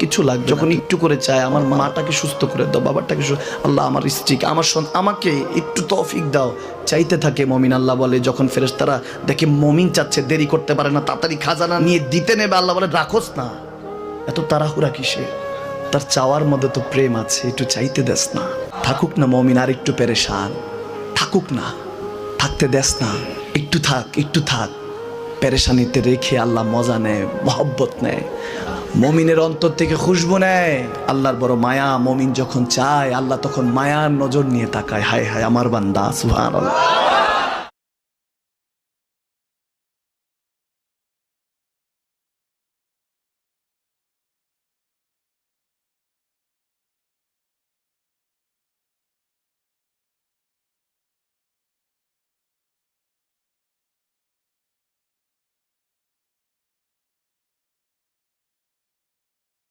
কিছু লাগবে, যখন একটু করে চায় আমার মাটাকে সুস্থ করে দাও, বাবাটাকে আল্লাহ আমার স্ত্রীকে আমার আমাকে একটু তৌফিক দাও, চাইতে থাকে মমিন। আল্লাহ বলে যখন ফেরেশতারা দেখে মমিন চাচ্ছে, দেরি করতে পারে না, তাড়াতাড়ি খাজানা নিয়ে দিতে নেবে, আল্লাহ বলে রাখোস না, এত তাড়াহুড়া কিসে, তার চাওয়ার মধ্যে তো প্রেম আছে, একটু চাইতে দেস না। থাকুক না মমিন আর একটু পেরেশান, থাকুক না, থাকতে দেস না, একটু থাক, একটু থাক। পেরেশানিতে রেখে আল্লাহ মজা নেয়, মহব্বত নেয়, মমিনের অন্তর থেকে খুশবু নেয়। আল্লাহর বড় মায়া, মমিন যখন চায় আল্লাহ তখন মায়ার নজর নিয়ে তাকায়, হায় হায় আমার বান্দা, সুবহানাল্লাহ।